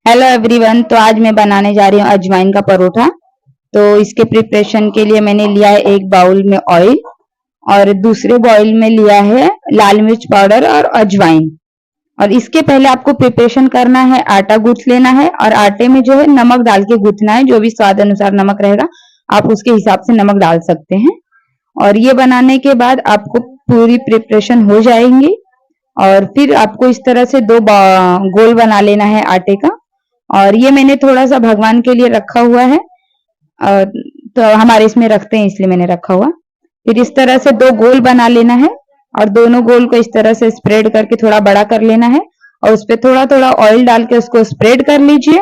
Hello everyone. तो आज मैं बनाने जा रही हूँ अजवाइन का परोठा। तो इसके प्रिपरेशन के लिए मैंने लिया है एक बाउल में ऑयल और दूसरे बाउल में लिया है लाल मिर्च पाउडर और अजवाइन। और इसके पहले आपको प्रिपरेशन करना है, आटा गूंथ लेना है और आटे में जो है नमक डाल के गूंथना है। जो भी स्वाद अनुसार नमक रहेगा आप उसके हिसाब से नमक डाल सकते हैं। और ये बनाने के बाद आपको पूरी प्रिपरेशन हो जाएंगी और फिर आपको इस तरह से दो गोल बना लेना है आटे का। और ये मैंने थोड़ा सा भगवान के लिए रखा हुआ है, तो हमारे इसमें रखते हैं इसलिए मैंने रखा हुआ। फिर इस तरह से दो गोल बना लेना है और दोनों गोल को इस तरह से स्प्रेड करके थोड़ा बड़ा कर लेना है और उस पर थोड़ा थोड़ा ऑयल डाल के उसको स्प्रेड कर लीजिए।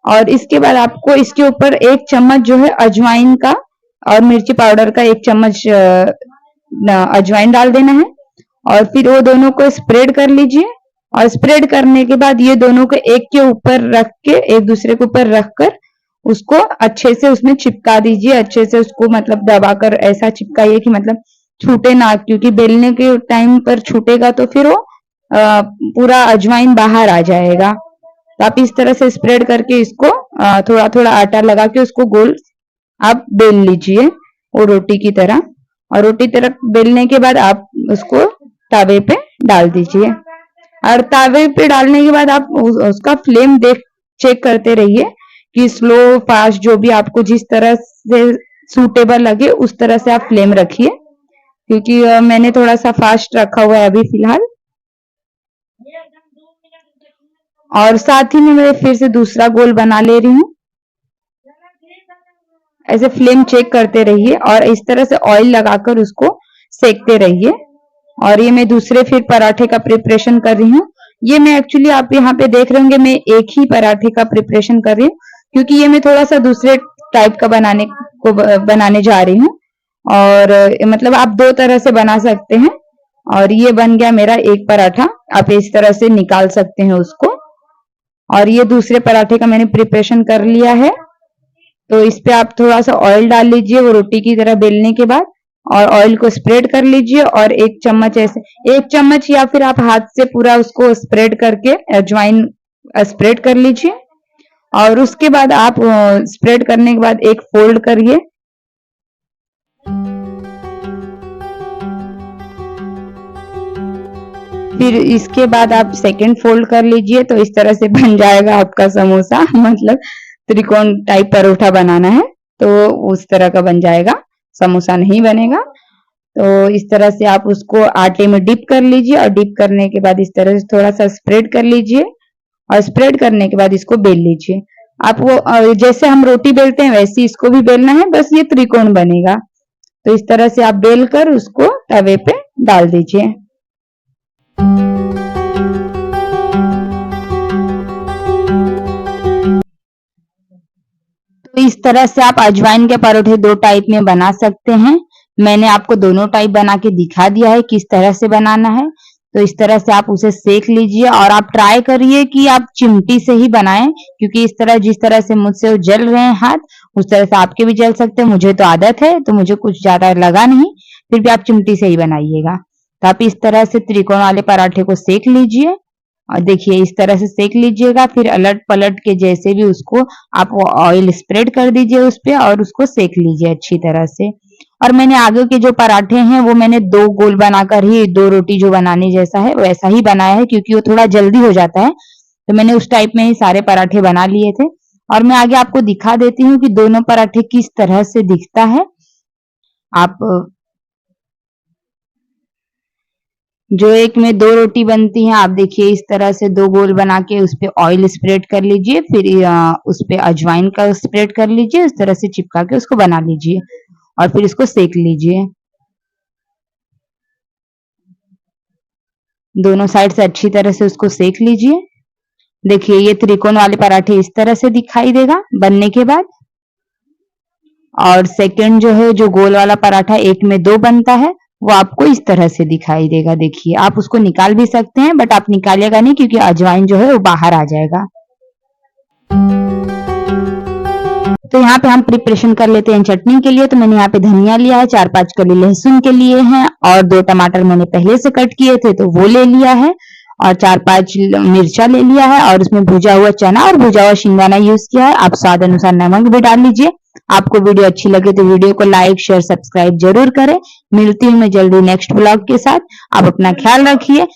और इसके बाद आपको इसके ऊपर 1 चम्मच जो है अजवाइन का और मिर्ची पाउडर का 1 चम्मच अजवाइन डाल देना है और फिर वो दोनों को स्प्रेड कर लीजिए। और स्प्रेड करने के बाद ये दोनों को एक के ऊपर रख के एक दूसरे के ऊपर रखकर उसको अच्छे से उसमें चिपका दीजिए। अच्छे से उसको मतलब दबाकर ऐसा चिपकाइए कि मतलब छूटे ना, क्योंकि बेलने के टाइम पर छूटेगा तो फिर वो पूरा अजवाइन बाहर आ जाएगा। तो आप इस तरह से स्प्रेड करके इसको थोड़ा थोड़ा आटा लगा के उसको गोल आप बेल लीजिए वो रोटी की तरह। और रोटी तरह बेलने के बाद आप उसको तवे पे डाल दीजिए। और तवे पे डालने के बाद आप उसका फ्लेम चेक करते रहिए कि स्लो फास्ट जो भी आपको जिस तरह से सूटेबल लगे उस तरह से आप फ्लेम रखिए, क्योंकि मैंने थोड़ा सा फास्ट रखा हुआ है अभी फिलहाल। और साथ ही में मैं फिर से दूसरा गोल बना ले रही हूँ। ऐसे फ्लेम चेक करते रहिए और इस तरह से ऑयल लगाकर उसको सेकते रहिए। और ये मैं दूसरे फिर पराठे का प्रिपरेशन कर रही हूँ। ये मैं एक्चुअली आप यहाँ पे देख रहे होंगे मैं एक ही पराठे का प्रिपरेशन कर रही हूँ, क्योंकि ये मैं थोड़ा सा दूसरे टाइप का बनाने जा रही हूँ। और मतलब आप 2 तरह से बना सकते हैं। और ये बन गया मेरा एक पराठा, आप इस तरह से निकाल सकते हैं उसको। और ये दूसरे पराठे का मैंने प्रिपरेशन कर लिया है। तो इस पे आप थोड़ा सा ऑयल डाल लीजिए वो रोटी की तरह बेलने के बाद, और ऑयल को स्प्रेड कर लीजिए और 1 चम्मच ऐसे 1 चम्मच या फिर आप हाथ से पूरा उसको स्प्रेड करके अजवाइन स्प्रेड कर लीजिए। और उसके बाद आप स्प्रेड करने के बाद एक फोल्ड करिए। फिर इसके बाद आप सेकंड फोल्ड कर लीजिए। तो इस तरह से बन जाएगा आपका समोसा। मतलब त्रिकोण टाइप परोठा बनाना है तो उस तरह का बन जाएगा, समोसा नहीं बनेगा। तो इस तरह से आप उसको आटे में डिप कर लीजिए और डिप करने के बाद इस तरह से थोड़ा सा स्प्रेड कर लीजिए और स्प्रेड करने के बाद इसको बेल लीजिए। आप वो जैसे हम रोटी बेलते हैं वैसे इसको भी बेलना है, बस ये त्रिकोण बनेगा। तो इस तरह से आप बेल कर उसको तवे पे डाल दीजिए। तो इस तरह से आप अजवाइन के परोठे 2 टाइप में बना सकते हैं। मैंने आपको दोनों टाइप बना के दिखा दिया है किस तरह से बनाना है। तो इस तरह से आप उसे सेक लीजिए और आप ट्राई करिए कि आप चिमटी से ही बनाएं, क्योंकि इस तरह जिस तरह से मुझसे वो जल रहे हैं हाथ उस तरह से आपके भी जल सकते हैं। मुझे तो आदत है तो मुझे कुछ ज्यादा लगा नहीं, फिर भी आप चिमटी से ही बनाइएगा। तो आप इस तरह से त्रिकोण वाले पराठे को सेक लीजिए और देखिए इस तरह से सेक लीजिएगा। फिर अलट पलट के जैसे भी उसको आप ऑयल स्प्रेड कर दीजिए उस पे और उसको सेक लीजिए अच्छी तरह से। और मैंने आगे के जो पराठे हैं वो मैंने 2 गोल बनाकर ही 2 रोटी जो बनाने जैसा है वैसा ही बनाया है, क्योंकि वो थोड़ा जल्दी हो जाता है। तो मैंने उस टाइप में ही सारे पराठे बना लिए थे। और मैं आगे आपको दिखा देती हूँ कि दोनों पराठे किस तरह से दिखता है। आप जो एक में 2 रोटी बनती है, आप देखिए इस तरह से 2 गोल बना के उस पे ऑयल स्प्रेड कर लीजिए। फिर उस पे अजवाइन का स्प्रेड कर लीजिए, इस तरह से चिपका के उसको बना लीजिए और फिर इसको सेक लीजिए। दोनों साइड से अच्छी तरह से उसको सेक लीजिए। देखिए ये त्रिकोण वाले पराठे इस तरह से दिखाई देगा बनने के बाद। और सेकंड जो है जो गोल वाला पराठा एक में 2 बनता है वो आपको इस तरह से दिखाई देगा। देखिए आप उसको निकाल भी सकते हैं, बट आप निकालिएगा नहीं क्योंकि अजवाइन जो है वो बाहर आ जाएगा। तो यहाँ पे हम प्रिपरेशन कर लेते हैं चटनी के लिए। तो मैंने यहाँ पे धनिया लिया है, 4-5 कली लहसुन के लिए हैं और 2 टमाटर मैंने पहले से कट किए थे तो वो ले लिया है। और 4-5 मिर्चा ले लिया है और उसमें भुजा हुआ चना और भुजा हुआ शिंगदाना यूज किया है। आप स्वाद अनुसार नमक भी डाल लीजिए। आपको वीडियो अच्छी लगे तो वीडियो को लाइक शेयर सब्सक्राइब जरूर करें। मिलती हूँ मैं जल्दी नेक्स्ट ब्लॉग के साथ। आप अपना ख्याल रखिए।